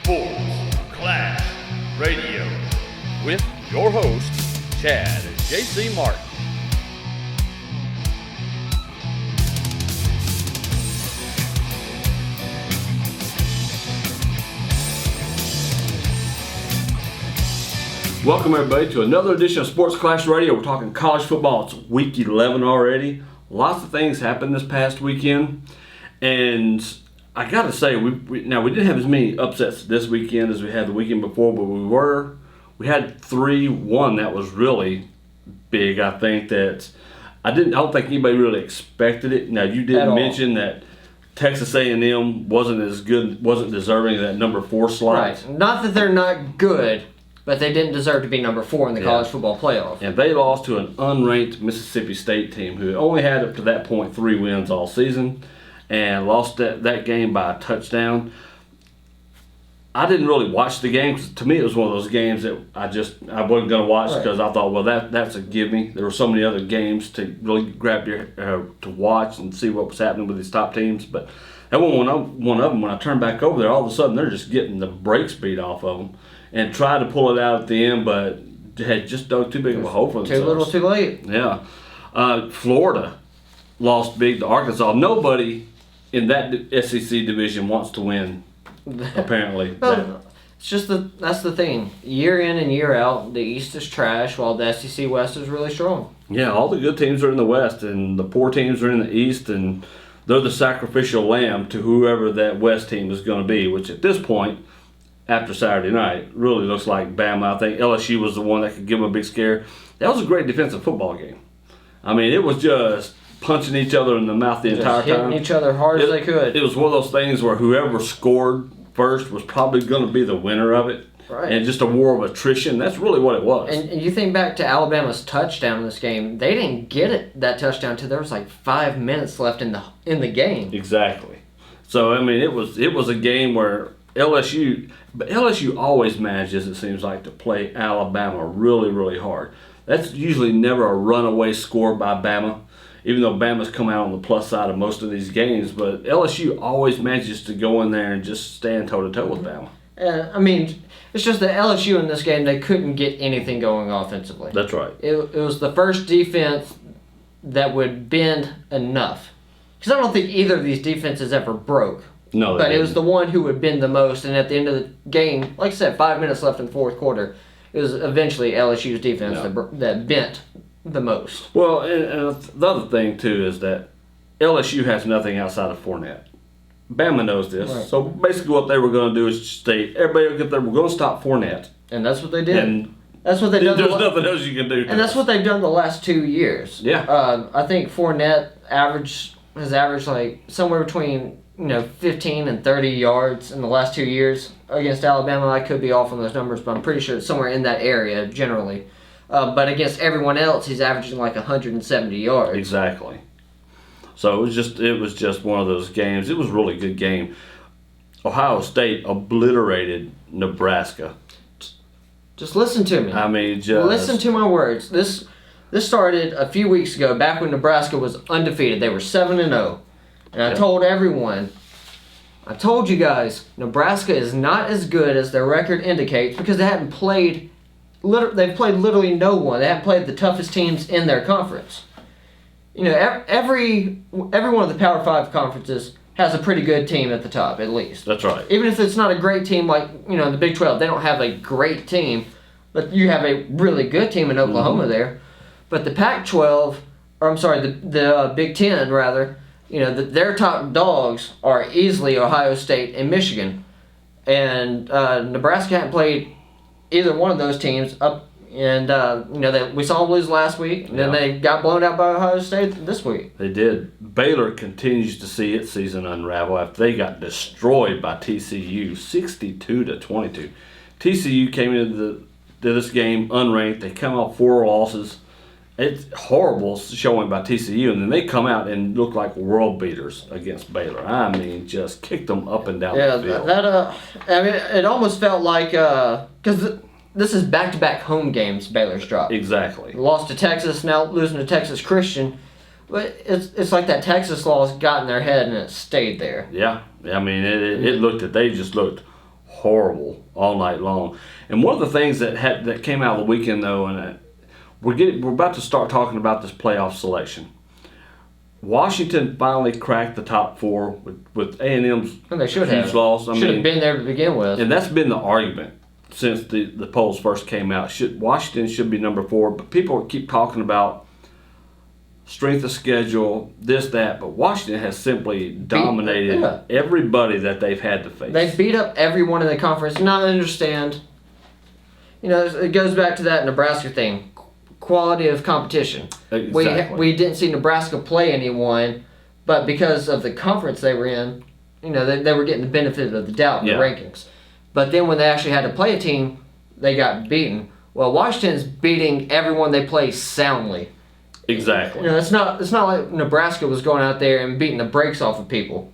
Sports Clash Radio with your host, Chad J.C. Martin. Welcome everybody to another edition of Sports Clash Radio. We're talking college football. It's week 11 already. Lots of things happened this past weekend, and I got to say, we didn't have as many upsets this weekend as we had the weekend before, but we had 3-1 that was really big. I think that I don't think anybody really expected it. Now you did mention that Texas A&M wasn't deserving of that number 4 slot. Right. Not that they're not good, but they didn't deserve to be number 4 in the college football playoff. And they lost to an unranked Mississippi State team who only had up to that point 3 wins all season and lost that game by a touchdown. I didn't really watch the game because to me it was one of those games that I wasn't going to watch because I thought, well, that's a gimme. There were so many other games to really grab to watch and see what was happening with these top teams. But that one of them, when I turned back over there, all of a sudden they're just getting the brakes beat off of them. And tried to pull it out at the end, but had just dug too big of a hole for themselves. Too little, too late. Yeah. Florida lost big to Arkansas. Nobody in that SEC division wants to win, apparently. Well, it's just that's the thing. Year in and year out, the East is trash while the SEC West is really strong. Yeah, all the good teams are in the West, and the poor teams are in the East, and they're the sacrificial lamb to whoever that West team is going to be, which at this point, after Saturday night, really looks like Bama. I think LSU was the one that could give them a big scare. That was a great defensive football game. I mean, it was just punching each other in the mouth the entire time. Hitting each other hard as they could. It was one of those things where whoever scored first was probably going to be the winner of it. Right. And just a war of attrition. That's really what it was. And you think back to Alabama's touchdown in this game. They didn't get that touchdown until there was like 5 minutes left in the game. Exactly. So, I mean, it was a game where LSU always manages, it seems like, to play Alabama really, really hard. That's usually never a runaway score by Bama, even though Bama's come out on the plus side of most of these games. But LSU always manages to go in there and just stand toe-to-toe with Bama. I mean, it's just that LSU in this game, they couldn't get anything going offensively. That's right. It was the first defense that would bend enough. Because I don't think either of these defenses ever broke. No, but it was the one who would bend the most, and at the end of the game, like I said, 5 minutes left in the fourth quarter, it was eventually LSU's defense that bent the most. Well, and the other thing, too, is that LSU has nothing outside of Fournette. Bama knows this. Right. So basically what they were going to do is state, everybody will get there, we're going to stop Fournette. And that's what they did. And that's what they've done. There's nothing else you can do. And that's what they've done the last 2 years. Yeah. I think Fournette has averaged like somewhere between 15 and 30 yards in the last 2 years against Alabama. I could be off on those numbers, but I'm pretty sure it's somewhere in that area generally. But against everyone else, he's averaging like 170 yards. Exactly. So it was just one of those games. It was a really good game. Ohio State obliterated Nebraska. Just listen to me. I mean, listen to my words. This started a few weeks ago, back when Nebraska was undefeated. They were 7-0. And I told everyone, I told you guys, Nebraska is not as good as their record indicates because they've played literally no one. They haven't played the toughest teams in their conference. Every one of the Power 5 conferences has a pretty good team at the top, at least. That's right. Even if it's not a great team like, the Big 12, they don't have a great team, but you have a really good team in Oklahoma there. But the Pac-12, the Big 10 rather, their top dogs are easily Ohio State and Michigan. And Nebraska hadn't played either one of those teams up. And, we saw them lose last week. And then they got blown out by Ohio State this week. They did. Baylor continues to see its season unravel after they got destroyed by TCU, 62-22. TCU came into this game unranked. They come out 4 losses. It's horrible showing by TCU, and then they come out and look like world beaters against Baylor. I mean, just kicked them up and down the field. It almost felt like because this is back-to-back home games Baylor's dropped. Exactly. Lost to Texas, now losing to Texas Christian. But it's like that Texas loss got in their head and it stayed there. Yeah. I mean, they just looked horrible all night long. And one of the things that came out of the weekend, though, and we're about to start talking about this playoff selection. Washington finally cracked the top 4 with A&M's And they should huge have. loss. Should have been there to begin with. And that's been the argument since the polls first came out. Washington should be number 4, but people keep talking about strength of schedule, this, that, but Washington has simply dominated everybody that they've had to face. They beat up everyone in the conference. And I understand, it goes back to that Nebraska thing. Quality of competition. Exactly. We didn't see Nebraska play anyone, but because of the conference they were in, they were getting the benefit of the doubt in the rankings. But then when they actually had to play a team, they got beaten. Well, Washington's beating everyone they play soundly. Exactly. It's not like Nebraska was going out there and beating the brakes off of people.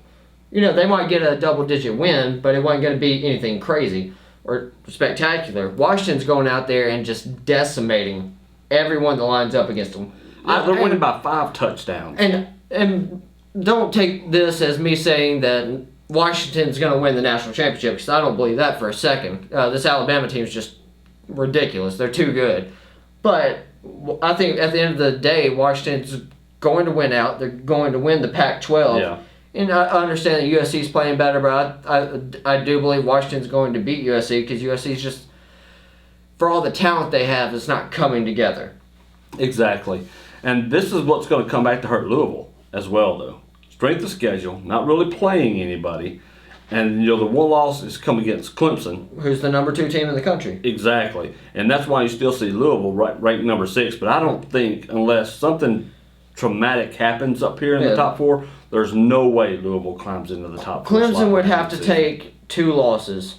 They might get a double-digit win, but it wasn't going to be anything crazy or spectacular. Washington's going out there and just decimating everyone that lines up against them. They're winning by 5 touchdowns. And don't take this as me saying that Washington's going to win the national championship, because I don't believe that for a second. This Alabama team is just ridiculous. They're too good. But I think at the end of the day, Washington's going to win out. They're going to win the Pac-12. Yeah. And I understand that USC's playing better, but I do believe Washington's going to beat USC, because USC's just, for all the talent they have, it's not coming together. Exactly. And this is what's going to come back to hurt Louisville as well, though. Strength of schedule, not really playing anybody. And, the one loss is coming against Clemson. Who's the number 2 team in the country. Exactly. And that's why you still see Louisville ranked number 6. But I don't think, unless something traumatic happens up here in the top 4, there's no way Louisville climbs into the top 4. Clemson would have to take 2 losses.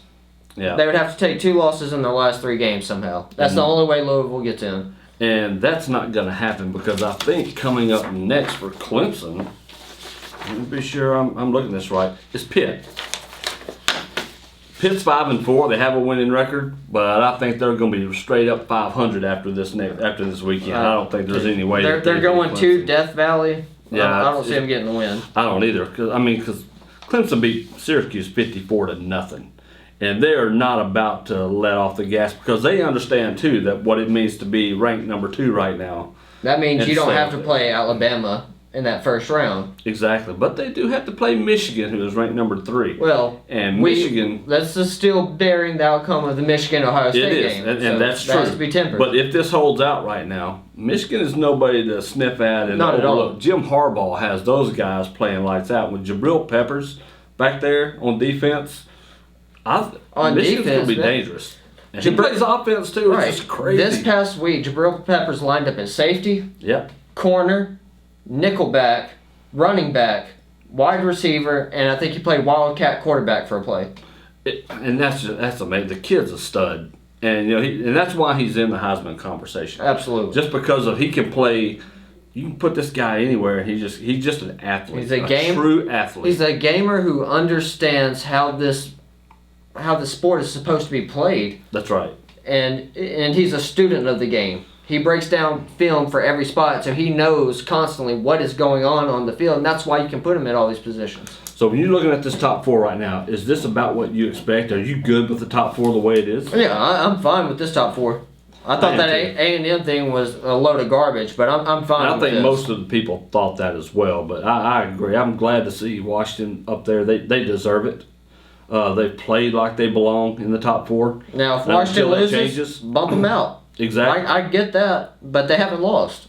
Yeah. They would have to take 2 losses in their last 3 games somehow. That's the only way Louisville gets in. And that's not going to happen, because I think coming up next for Clemson, let me be sure I'm looking at this right, is Pitt. Pitt's 5-4. They have a winning record, but I think they're going to be straight up 500 after this weekend. I don't think there's any way they're going to Death Valley. Yeah, I don't see them getting the win. I don't either, because Clemson beat Syracuse 54-0, and they're not about to let off the gas, because they understand too that what it means to be ranked number 2 right now. That means you don't have to play Alabama in that first round. Exactly, but they do have to play Michigan, who is ranked number 3. Well, and Michigan. That's just still bearing the outcome of the Michigan-Ohio State game. It is, and that's true. That has to be tempered. But if this holds out right now, Michigan is nobody to sniff at and Not at all. Jim Harbaugh has those guys playing lights out with Jabril Peppers back there on defense. Michigan's going to be dangerous. And he plays offense too. It's just crazy. This past week, Jabril Peppers lined up at safety, corner, nickelback, running back, wide receiver, and I think he played wildcat quarterback for a play. And that's amazing. The kid's a stud, and and that's why he's in the Heisman conversation. Absolutely, just because he can play. You can put this guy anywhere, and he's just an athlete. He's a true athlete. He's a gamer who understands how the sport is supposed to be played. That's right. And he's a student of the game. He breaks down film for every spot, so he knows constantly what is going on the field, and that's why you can put him at all these positions. So when you're looking at this top 4 right now, is this about what you expect? Are you good with the top 4 the way it is? Yeah, I'm fine with this top 4. I thought that A&M thing was a load of garbage, but I'm fine with this. I think most of the people thought that as well, but I agree. I'm glad to see Washington up there. They deserve it. They've played like they belong in the top 4. Now, if Washington loses, bump them out. Exactly. I get that, but they haven't lost.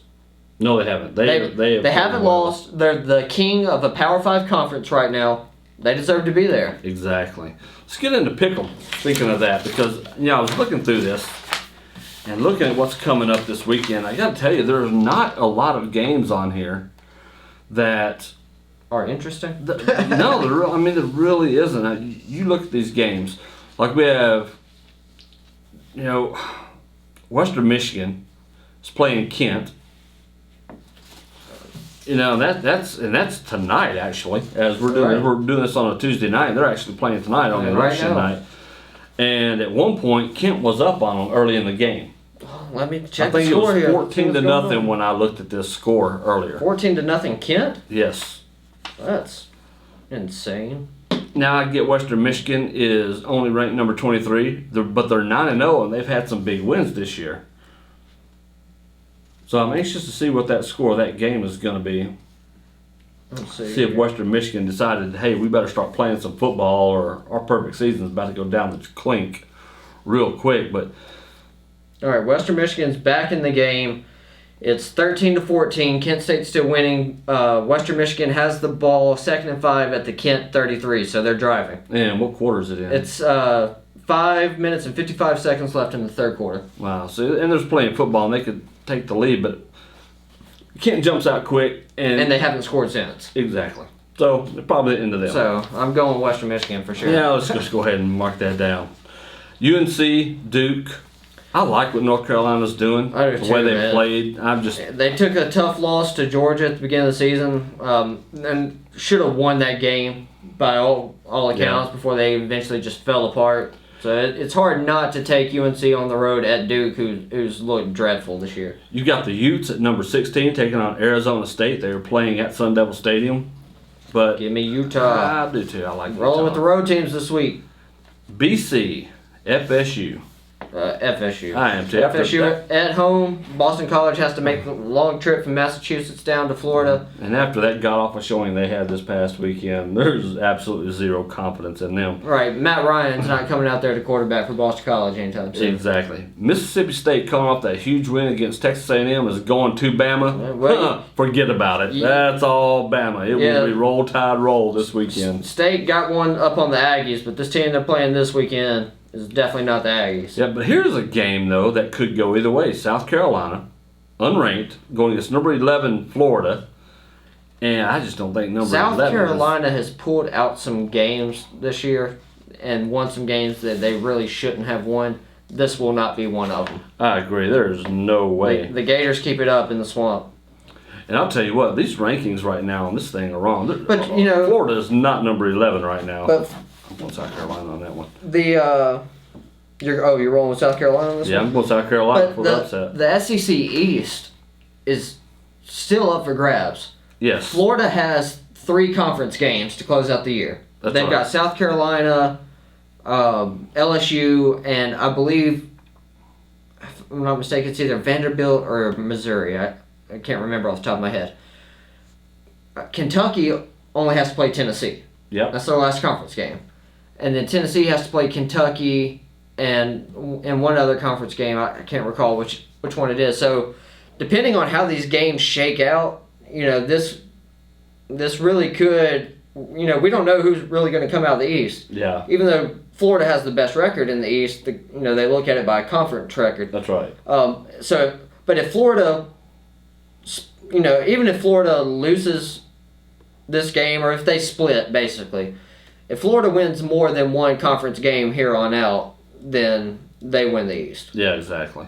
No, they haven't. They haven't lost. They're the king of a Power 5 conference right now. They deserve to be there. Exactly. Let's get into Pick'em, speaking of that, because I was looking through this and looking at what's coming up this weekend. I got to tell you, there's not a lot of games on here that are interesting. No, there really isn't. You look at these games, like we have, Western Michigan is playing Kent. That's tonight actually. As we're doing this on a Tuesday night, they're actually playing tonight on election night. And at one point, Kent was up on them early in the game. Let me check I think the score it was here. 14-0 when I looked at this score earlier. 14-0 Kent? Yes. That's insane. Now I get Western Michigan is only ranked number 23, but they're 9-0 and they've had some big wins this year. So I'm anxious to see what that score of that game is going to be. Let's See if Western Michigan decided, hey, we better start playing some football, or our perfect season is about to go down the clink real quick. But all right, Western Michigan's back in the game. It's 13-14. Kent State's still winning. Western Michigan has the ball, 2nd and 5 at the Kent 33, so they're driving. And what quarter is it in? It's 5 minutes and 55 seconds left in the third quarter. Wow. So, and there's plenty of football, and they could take the lead, but Kent jumps out quick. And they haven't scored since. Exactly. So, they're probably the end of them. So, I'm going Western Michigan for sure. Yeah, let's just go ahead and mark that down. UNC, Duke. I like what North Carolina's doing. I do the too, way they man. played. They took a tough loss to Georgia at the beginning of the season, and should have won that game by all accounts before they eventually just fell apart. So it's hard not to take UNC on the road at Duke, who's looked dreadful this year. You got the Utes at number 16 taking on Arizona State. They were playing at Sun Devil Stadium. But Give me Utah. I do too. I like Rolling Utah. with the road teams this week. BC, FSU. FSU. I am too. FSU at home. Boston College has to make the long trip from Massachusetts down to Florida. And after that god-awful showing they had this past weekend, there's absolutely zero confidence in them. Right, Matt Ryan's not coming out there to quarterback for Boston College anytime soon. Exactly. Mississippi State coming off that huge win against Texas A&M is going to Bama. Well, forget about it. That's all Bama. It will be roll tide roll this weekend. State got one up on the Aggies, but this team they're playing this weekend is definitely not the Aggies. Yeah, but here's a game, though, that could go either way. South Carolina, unranked, going against number 11, Florida. And I just don't think number 11 South Carolina has pulled out some games this year and won some games that they really shouldn't have won. This will not be one of them. I agree. There's no way. The Gators keep it up in the swamp. And I'll tell you what, these rankings right now on this thing are wrong. But, Florida is not number 11 right now. But I'm going South Carolina on that one. You're rolling with South Carolina on this one? Yeah, I'm going South Carolina for the upset. The SEC East is still up for grabs. Yes. Florida has 3 conference games to close out the year. That's They've right. got South Carolina, LSU, and I believe, if I'm not mistaken, it's either Vanderbilt or Missouri. I can't remember off the top of my head. Kentucky only has to play Tennessee. Yep. That's their last conference game. And then Tennessee has to play Kentucky and one other conference game. I can't recall which one it is. So depending on how these games shake out, this really could, we don't know who's really going to come out of the East. Yeah. Even though Florida has the best record in the East, they look at it by a conference record. That's right. But if Florida, even if Florida loses this game, or if they split, basically, if Florida wins more than one conference game here on out, then they win the East. Yeah, exactly.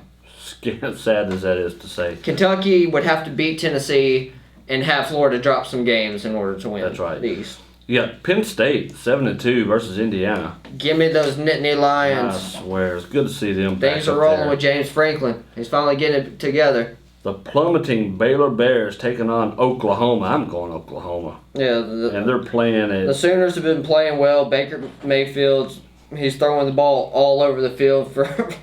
Sad as that is to say. Kentucky would have to beat Tennessee and have Florida drop some games in order to win. That's right. The East. You got Penn State 7-2 versus Indiana. Give me those Nittany Lions. I swear, it's good to see them. Things back are up rolling there. with James Franklin. He's finally getting it together. The plummeting Baylor Bears taking on Oklahoma. I'm going Oklahoma. Yeah, And they're playing the it. Sooners have been playing well. Baker Mayfield's he's throwing the ball all over the field for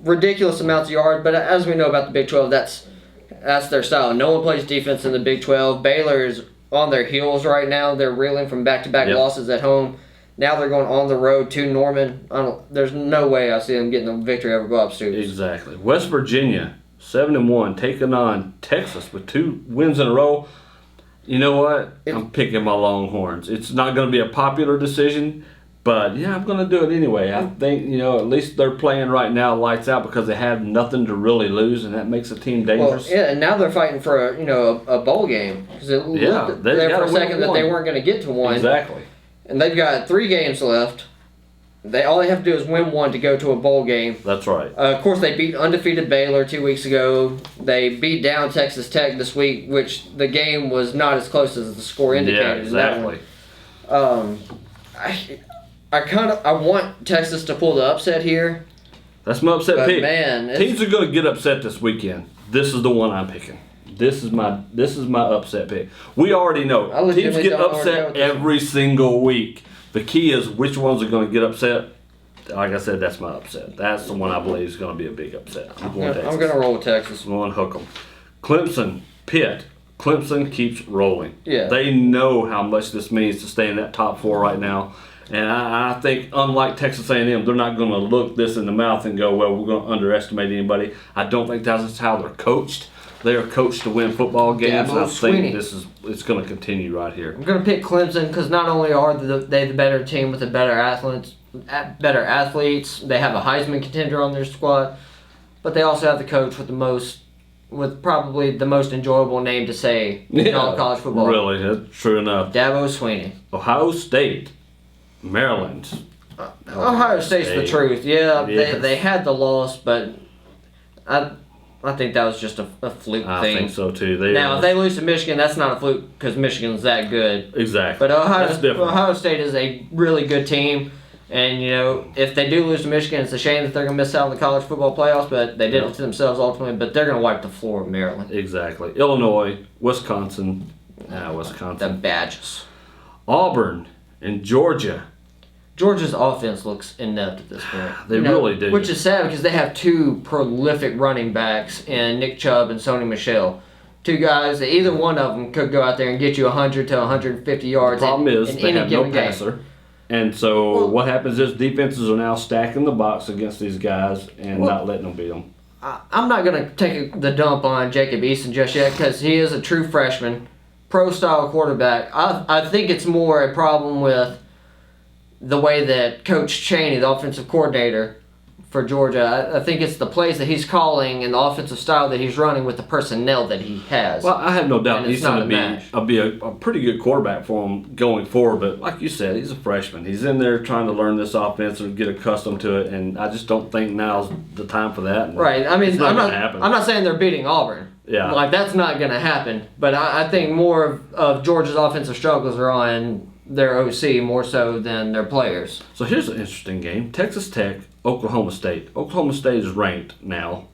ridiculous amounts of yards. But as we know about the Big 12, that's their style. No one plays defense in the Big 12. Baylor is on their heels right now. They're reeling from back-to-back losses at home. Now they're going on the road to Norman. There's no way I see them getting a victory over Bob Stoops. Exactly. West Virginia 7-1 taking on Texas with 2 wins in a row. You know what? I'm picking my Longhorns. It's not going to be a popular decision, but yeah, I'm going to do it anyway. I think, at least they're playing right now lights out because they have nothing to really lose, and that makes the team dangerous. Well, yeah, and now they're fighting for a bowl game because it looked there for a second that they weren't going to get to one. Exactly. And they've got 3 games left. All they have to do is win one to go to a bowl game. That's right. Of course, they beat undefeated Baylor 2 weeks ago. They beat down Texas Tech this week, which the game was not as close as the score indicated. Yeah, exactly. I want Texas to pull the upset here. That's my upset But pick. man, teams are going to get upset this weekend. This is the one I'm picking. This is my upset pick. We already know I teams legitimately get don't know where to go upset with this every single week. The key is which ones are going to get upset. Like I said, that's my upset. That's the one I believe is going to be a big upset. I'm going Texas. I'm going to roll with Texas. I'm going to hook them. Clemson, Pitt. Clemson keeps rolling. Yeah. They know how much this means to stay in that top 4 right now. And I think, unlike Texas A&M, they're not going to look this in the mouth and go, well, we're going to underestimate anybody. I don't think that's how they're coached. They are coached to win football games. And I think it's going to continue right here. I'm going to pick Clemson because not only are they the better team with the better athletes, they have a Heisman contender on their squad, but they also have the coach with probably the most enjoyable name to say in all college football. Really, that's true enough. Dabo Swinney. Ohio State. Maryland. Ohio State's the truth. Yeah, Yes. they had the loss, but I think that was just a fluke thing. I think so too. If they lose to Michigan, that's not a fluke because Michigan's that good. Exactly. But That's different. Ohio State is a really good team, and if they do lose to Michigan, it's a shame that they're going to miss out on the college football playoffs. But they did it to themselves ultimately. But they're going to wipe the floor of Maryland. Exactly. Illinois, Wisconsin. The Wisconsin. Badgers. Auburn and Georgia. Georgia's offense looks inept at this point. They really do. Which is sad because they have 2 prolific running backs in Nick Chubb and Sony Michel. 2 guys that either one of them could go out there and get you 100 to 150 yards. The problem is in they any have no given game. passer. And so what happens is defenses are now stacking the box against these guys and not letting them beat them. I'm not going to take the dump on Jacob Eason just yet because he is a true freshman, pro-style quarterback. I think it's more a problem with the way that Coach Chaney, the offensive coordinator for Georgia, I think it's the plays that he's calling and the offensive style that he's running with the personnel that he has. Well, I have no doubt And he's it's not going to be a pretty good quarterback for him going forward. But like you said, he's a freshman. He's in there trying to learn this offense and get accustomed to it. And I just don't think now's the time for that. Right. I mean, it's not going to happen. I'm not saying they're beating Auburn. Yeah. Like, that's not going to happen. But I think more of Georgia's offensive struggles are on their OC more so than their players. So here's an interesting game. Texas Tech, Oklahoma State. Oklahoma State is ranked now.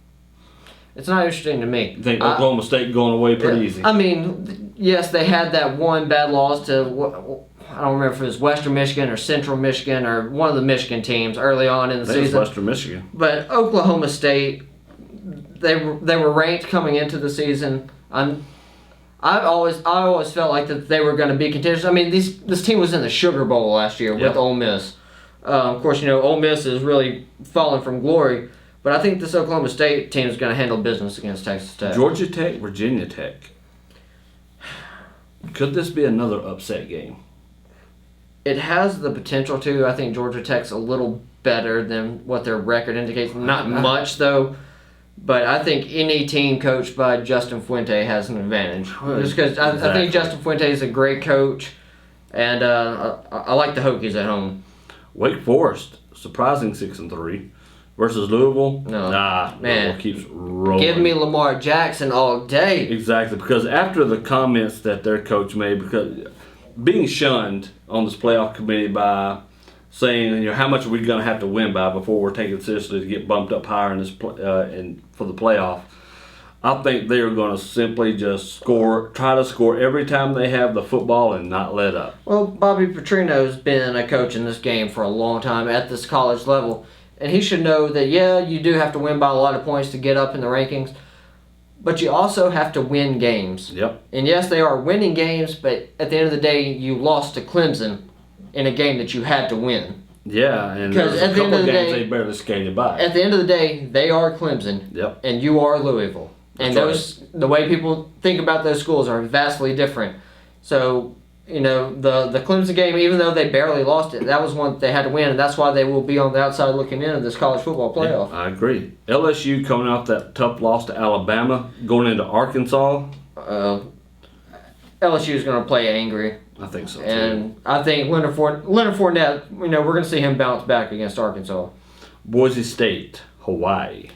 It's not interesting to me. I think Oklahoma State going away pretty easy. I mean, yes, they had that one bad loss to, I don't remember if it was Western Michigan or Central Michigan or one of the Michigan teams early on in the season. It was Western Michigan. But Oklahoma State, they were ranked coming into the season. I always felt like that they were going to be contenders. I mean, this team was in the Sugar Bowl last year with Ole Miss. Of course, Ole Miss is really fallen from glory. But I think this Oklahoma State team is going to handle business against Texas Tech. Georgia Tech, Virginia Tech. Could this be another upset game? It has the potential to. I think Georgia Tech's a little better than what their record indicates. Not much, though. But I think any team coached by Justin Fuente has an advantage. Just because I think Justin Fuente is a great coach, and I like the Hokies at home. Wake Forest, surprising 6-3, versus Louisville. No, Louisville keeps rolling. Give me Lamar Jackson all day. Exactly, because after the comments that their coach made, because being shunned on this playoff committee by saying, how much are we going to have to win by before we're taken seriously to get bumped up higher in this for the playoff. I think they are going to simply just try to score every time they have the football and not let up. Well, Bobby Petrino's been a coach in this game for a long time at this college level, and he should know that, you do have to win by a lot of points to get up in the rankings, but you also have to win games. Yep. And yes, they are winning games, but at the end of the day, you lost to Clemson in a game that you had to win. Yeah, and there's a couple of games they barely skated by. At the end of the day, they are Clemson. Yep. And you are Louisville. And the way people think about those schools are vastly different. So, the Clemson game, even though they barely lost it, that was one that they had to win, and that's why they will be on the outside looking in of this college football playoff. Yeah, I agree. LSU coming off that tough loss to Alabama, going into Arkansas. LSU is going to play angry. I think so, too. And I think Leonard Fournette, we're going to see him bounce back against Arkansas. Boise State, Hawaii.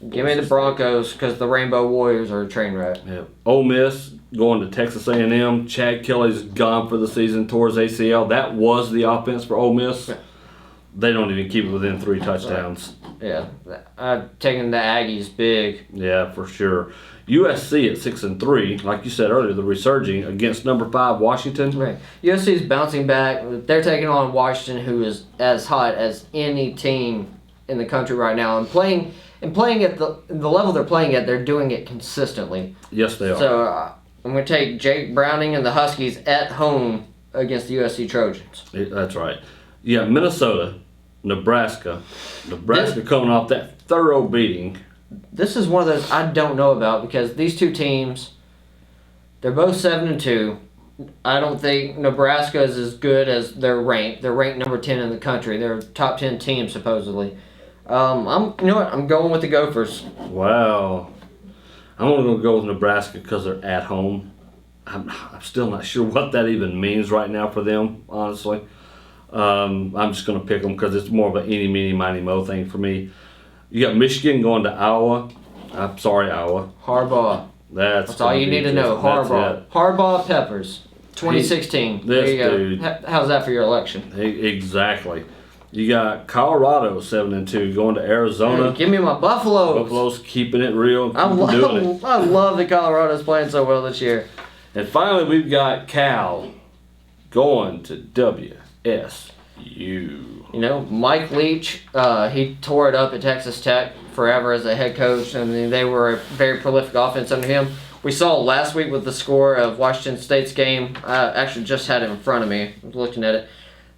Give me the Broncos because the Rainbow Warriors are a train wreck. Yep. Ole Miss going to Texas A&M. Chad Kelly's gone for the season towards ACL. That was the offense for Ole Miss. they don't even keep it within 3 touchdowns. Yeah, I'm taking the Aggies big. Yeah, for sure. USC at 6-3, like you said earlier, they're resurging against number 5 Washington. Right. USC's bouncing back. They're taking on Washington, who is as hot as any team in the country right now, and playing at the level they're playing at. They're doing it consistently. Yes, they are. So I'm going to take Jake Browning and the Huskies at home against the USC Trojans. That's right. Yeah, Minnesota, Nebraska. Nebraska coming off that thorough beating. This is one of those I don't know about because these two teams, they're both 7-2. I don't think Nebraska is as good as they're ranked. They're ranked number 10 in the country. They're a top 10 team supposedly. You know what? I'm going with the Gophers. Wow. I'm only going to go with Nebraska because they're at home. I'm still not sure what that even means right now for them, honestly. I'm just going to pick them because it's more of an eeny, meeny, miny, mo thing for me. You got Michigan going to Iowa. I'm sorry, Iowa. Harbaugh. That's all you need to know. Harbaugh. Harbaugh Peppers. 2016. This there you go. dude. How's that for your election? Exactly. You got Colorado 7-2 going to Arizona. Hey, give me my Buffaloes. Buffalo's keeping it real. I love that Colorado's playing so well this year. And finally, we've got Cal going to WSU. You know, Mike Leach, he tore it up at Texas Tech forever as a head coach. I mean, they were a very prolific offense under him. We saw last week with the score of Washington State's game. I actually just had it in front of me. I was looking at it.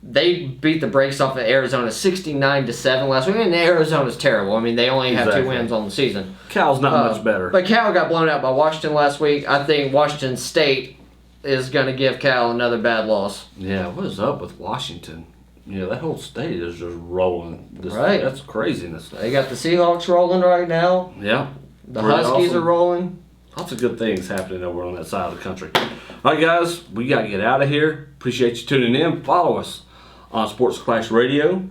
They beat the brakes off of Arizona 69-7 last week. I mean, Arizona's terrible. I mean, they only have 2 wins on the season. Cal's not much better. But Cal got blown out by Washington last week. I think Washington State is going to give Cal another bad loss. Yeah, what is up with Washington? Yeah, that whole state is just rolling. Right. That's craziness. They got the Seahawks rolling right now. Yeah. The Huskies are rolling. Lots of good things happening over on that side of the country. All right, guys, we got to get out of here. Appreciate you tuning in. Follow us on Sports Clash Radio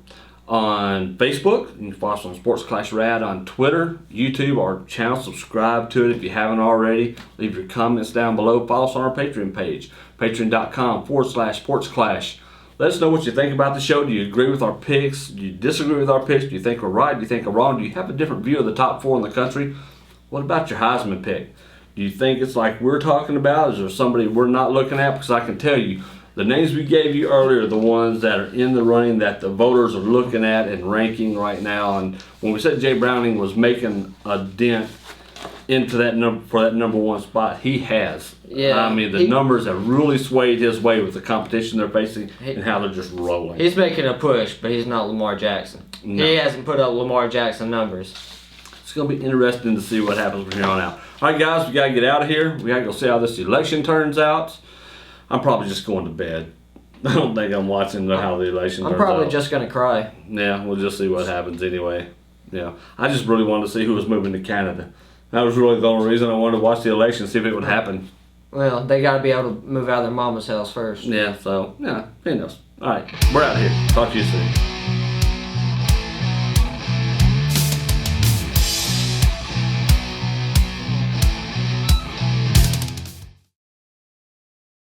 on Facebook. You can follow us on Sports Clash Rad on Twitter, YouTube, our channel. Subscribe to it if you haven't already. Leave your comments down below. Follow us on our Patreon page, patreon.com/Sports Clash. Let us know what you think about the show. Do you agree with our picks? Do you disagree with our picks? Do you think we're right? Do you think we're wrong? Do you have a different view of the top 4 in the country? What about your Heisman pick? Do you think it's like we're talking about? Is there somebody we're not looking at? Because I can tell you, the names we gave you earlier are the ones that are in the running that the voters are looking at and ranking right now. And when we said Jay Browning was making a dent into that number 1 spot, he has. Yeah, I mean, the numbers have really swayed his way with the competition they're facing and how they're just rolling. He's making a push, but he's not Lamar Jackson. No. He hasn't put up Lamar Jackson numbers. It's going to be interesting to see what happens from here on out. All right, guys, we got to get out of here. We got to go see how this election turns out. I'm probably just going to bed. I don't think I'm watching how the election turns out. I'm probably just going to cry. Yeah, we'll just see what happens anyway. Yeah, I just really wanted to see who was moving to Canada. That was really the only reason I wanted to watch the election, see if it would happen. Well, they got to be able to move out of their mama's house first. Yeah, so, yeah, who knows. All right, we're out of here. Talk to you soon.